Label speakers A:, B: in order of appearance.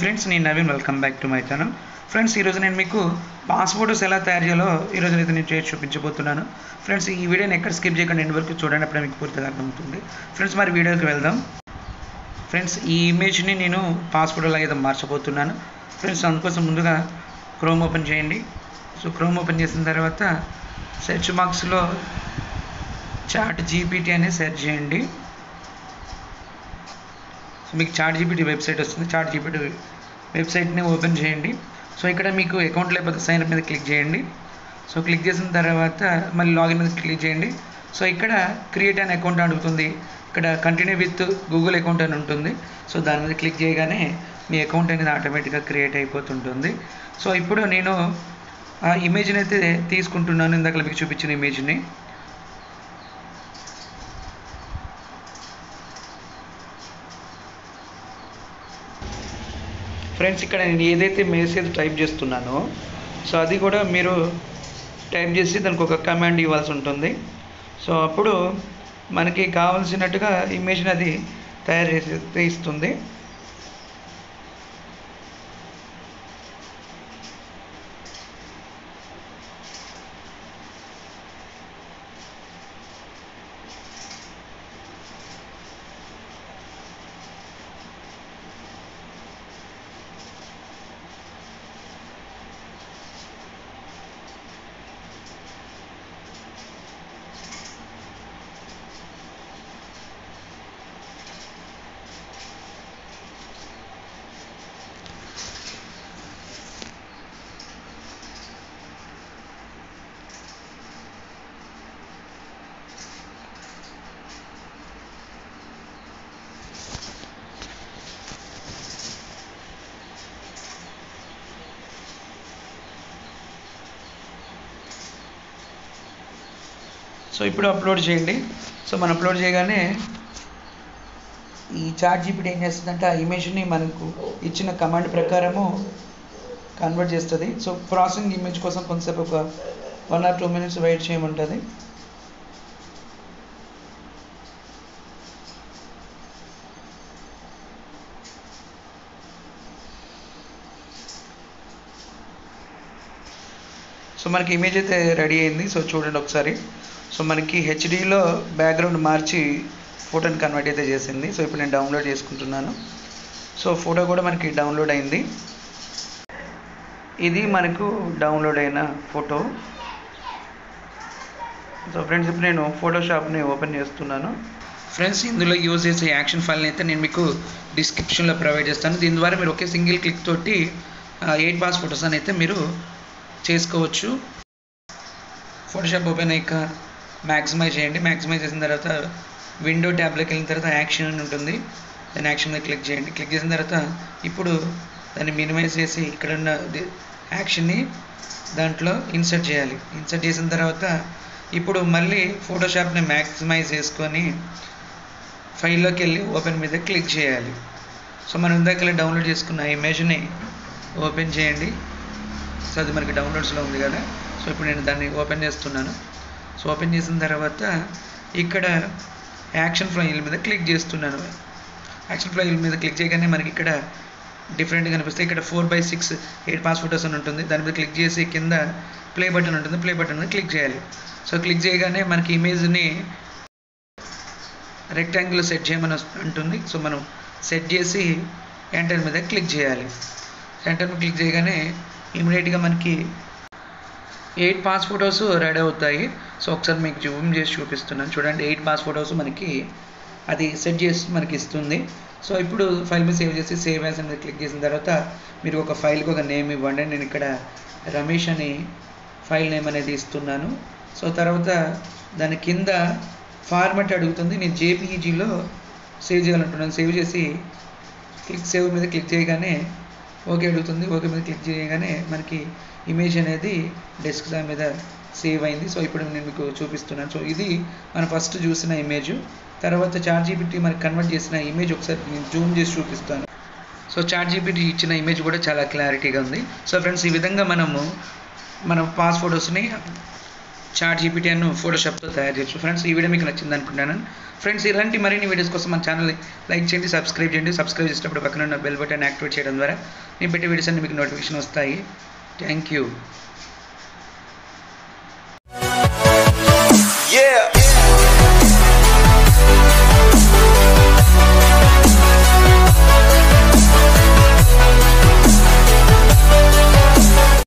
A: Friends, నేను Naveen. Welcome back to my channel. Friends, ఈరోజు నేను మీకు పాస్ ఫోటోస్ ఎలా తయారు చేయాలో ఈరోజు అయితే నేను చేసి చూపించబోతున్నాను. ఫ్రెండ్స్, ఈ వీడియోని ఎక్కడ స్కిప్ చేయకుండా ఎండ్ వరకు చూడండి, అప్పుడే మీకు పూర్తిగా అర్థమవుతుంది. ఫ్రెండ్స్, మరి వీడియోకి వెళ్దాం. ఫ్రెండ్స్, ఈ ఇమేజ్ని నేను పాస్ ఫోటోలాగా అయితే మార్చబోతున్నాను. ఫ్రెండ్స్, అందుకోసం ముందుగా క్రోమ్ ఓపెన్ చేయండి. సో క్రోమ్ ఓపెన్ చేసిన తర్వాత సెర్చ్ బాక్స్లో చాట్ జీపీటీ అనేది సెర్చ్ చేయండి. సో మీకు చాట్ జీపీటీ వెబ్సైట్ వస్తుంది. చాట్ జీపీటీ వెబ్సైట్ని ఓపెన్ చేయండి. సో ఇక్కడ మీకు అకౌంట్ లేకపోతే సైన్ అప్ మీద క్లిక్ చేయండి. సో క్లిక్ చేసిన తర్వాత మళ్ళీ లాగిన్ మీద క్లిక్ చేయండి. సో ఇక్కడ క్రియేట్ అన్ అకౌంట్ అడుగుతుంది. ఇక్కడ కంటిన్యూ విత్ గూగుల్ అకౌంట్ అని ఉంటుంది. సో దాని మీద క్లిక్ చేయగానే మీ అకౌంట్ అనేది ఆటోమేటిక్గా క్రియేట్ అయిపోతుంటుంది. సో ఇప్పుడు నేను ఆ ఇమేజ్ని అయితే తీసుకుంటున్నాను, ఇందాక మీకు చూపించిన ఇమేజ్ని. ఫ్రెండ్స్, ఇక్కడ నేను ఏదైతే మెసేజ్ టైప్ చేస్తున్నానో సో అది కూడా మీరు టైప్ చేసి దానికి ఒక కమాండ్ ఇవ్వాల్సి ఉంటుంది. సో అప్పుడు మనకి కావాల్సినట్టుగా ఇమేజ్ని అది తయారు చేసి ఇస్తుంది. సో ఇప్పుడు అప్లోడ్ చేయండి. సో మనం అప్లోడ్ చేయగానే ఈ చాట్ జీపీటీ ఏం చేస్తుందంటే ఆ ఇమేజ్ని మనకు ఇచ్చిన కమాండ్ ప్రకారము కన్వర్ట్ చేస్తుంది. సో ప్రాసెసింగ్ ఇమేజ్ కోసం కొంతసేపు ఒక 1 or 2 minutes వెయిట్ చేయమంటుంది. సో మనకి ఇమేజ్ అయితే రెడీ అయింది. సో చూడండి ఒకసారి. సో మనకి హెచ్డీలో బ్యాక్గ్రౌండ్ మార్చి ఫోటోని కన్వర్ట్ అయితే చేసింది. సో ఇప్పుడు నేను డౌన్లోడ్ చేసుకుంటున్నాను. సో ఫోటో కూడా మనకి డౌన్లోడ్ అయింది. ఇది మనకు డౌన్లోడ్ అయిన ఫోటో. సో ఫ్రెండ్స్, ఇప్పుడు నేను ఫోటోషాప్ని ఓపెన్ చేస్తున్నాను. ఫ్రెండ్స్, ఇందులో యూజ్ చేసే యాక్షన్ ఫైల్ని అయితే నేను మీకు డిస్క్రిప్షన్లో ప్రొవైడ్ చేస్తాను. దీని ద్వారా మీరు ఒకే సింగిల్ క్లిక్ తోటి 8 పాస్ ఫోటోస్ అని అయితే మీరు చేసుకోవచ్చు. ఫోటోషాప్ ఓపెన్ అయ్యాక మ్యాక్సిమైజ్ చేయండి. మ్యాక్సిమైజ్ చేసిన తర్వాత విండో ట్యాబ్లోకి వెళ్ళిన తర్వాత యాక్షన్ అని ఉంటుంది. దాని యాక్షన్ మీద క్లిక్ చేయండి. క్లిక్ చేసిన తర్వాత ఇప్పుడు దాన్ని మినిమైజ్ చేసి ఇక్కడ ఉన్న యాక్షన్ని దాంట్లో ఇన్సర్ట్ చేయాలి. ఇన్సర్ట్ చేసిన తర్వాత ఇప్పుడు మళ్ళీ ఫోటోషాప్ని మ్యాక్సిమైజ్ చేసుకొని ఫైల్లోకి వెళ్ళి ఓపెన్ మీద క్లిక్ చేయాలి. సో మనం ఇందాక డౌన్లోడ్ చేసుకున్న ఇమేజ్ని ఓపెన్ చేయండి. సో అది మనకి డౌన్లోడ్స్లో ఉంది కదా. సో ఇప్పుడు నేను దాన్ని ఓపెన్ చేస్తున్నాను. సో ఓపెన్ చేసిన తర్వాత ఇక్కడ యాక్షన్ ఫైల్ మీద క్లిక్ చేస్తున్నాను. యాక్షన్ ఫైల్ మీద క్లిక్ చేయగానే మనకి ఇక్కడ డిఫరెంట్గా కనిపిస్తాయి. ఇక్కడ 4/6 8 పాస్ ఫోటోస్ అని ఉంటుంది. దాని మీద క్లిక్ చేసి కింద ప్లే బటన్ ఉంటుంది. ప్లే బటన్ మీద క్లిక్ చేయాలి. సో క్లిక్ చేయగానే మనకి ఇమేజ్ని రెక్టాంగిల్ సెట్ చేయమని ఉంటుంది. సో మనం సెట్ చేసి ఎంటర్ మీద క్లిక్ చేయాలి. ఎంటర్ మీద క్లిక్ చేయగానే ఇమీడియట్గా మనకి 8 పాస్ ఫోటోస్ రెడీ అవుతాయి. సో ఒకసారి మీకు జూమ్ చేసి చూపిస్తున్నాను. చూడండి, 8 పాస్ ఫోటోస్ మనకి అది సెట్ చేసి మనకి ఇస్తుంది. సో ఇప్పుడు ఫైల్ మీద సేవ్ చేసి సేవ్ యాస్ అనేది క్లిక్ చేసిన తర్వాత మీరు ఒక ఫైల్కి ఒక నేమ్ ఇవ్వండి. నేను ఇక్కడ రమేష్ అని ఫైల్ నేమ్ అనేది ఇస్తున్నాను. సో తర్వాత దాని కింద ఫార్మాట్ అడుగుతుంది. నేను జేపీఈజీలో సేవ్ చేయాలంటున్నాను. సేవ్ చేసి సేవ్ మీద క్లిక్ చేయగానే ఓకే అడుగుతుంది. ఓకే మీద క్లిక్ చేయగానే మనకి ఇమేజ్ అనేది డెస్క్టాప్ మీద సేవ్ అయింది. సో ఇప్పుడు నేను మీకు చూపిస్తున్నాను. సో ఇది మనం ఫస్ట్ చూసిన ఇమేజ్. తర్వాత చాట్ జీపీటీ మనకి కన్వర్ట్ చేసిన ఇమేజ్ ఒకసారి నేను జూమ్ చేసి చూపిస్తాను. సో చాట్ జీపీటీ ఇచ్చిన ఇమేజ్ కూడా చాలా క్లారిటీగా ఉంది. సో ఫ్రెండ్స్, ఈ విధంగా మన పాస్ ఫోటోస్ని చాట్ జీపీటీ అను ఫోటోషాప్తో తయారు చేయొచ్చు. ఫ్రెండ్స్ ఈ వీడియో మీకు నచ్చింది అనుకుంటున్నాను. ఫ్రెండ్స్ ఇలాంటి మరిన్ని వీడియోస్ కోసం మన ఛానల్ని లైక్ చేయండి, సబ్స్క్రైబ్ చేయండి. సబ్స్క్రైబ్ చేసేటప్పుడు పక్కన ఉన్న బెల్ బటన్ యాక్టివేట్ చేయడం ద్వారా నేను పెట్టే వీడియోస్ అన్ని మీకు నోటిఫికేషన్ వస్తాయి. Thank you.
B: Yeah.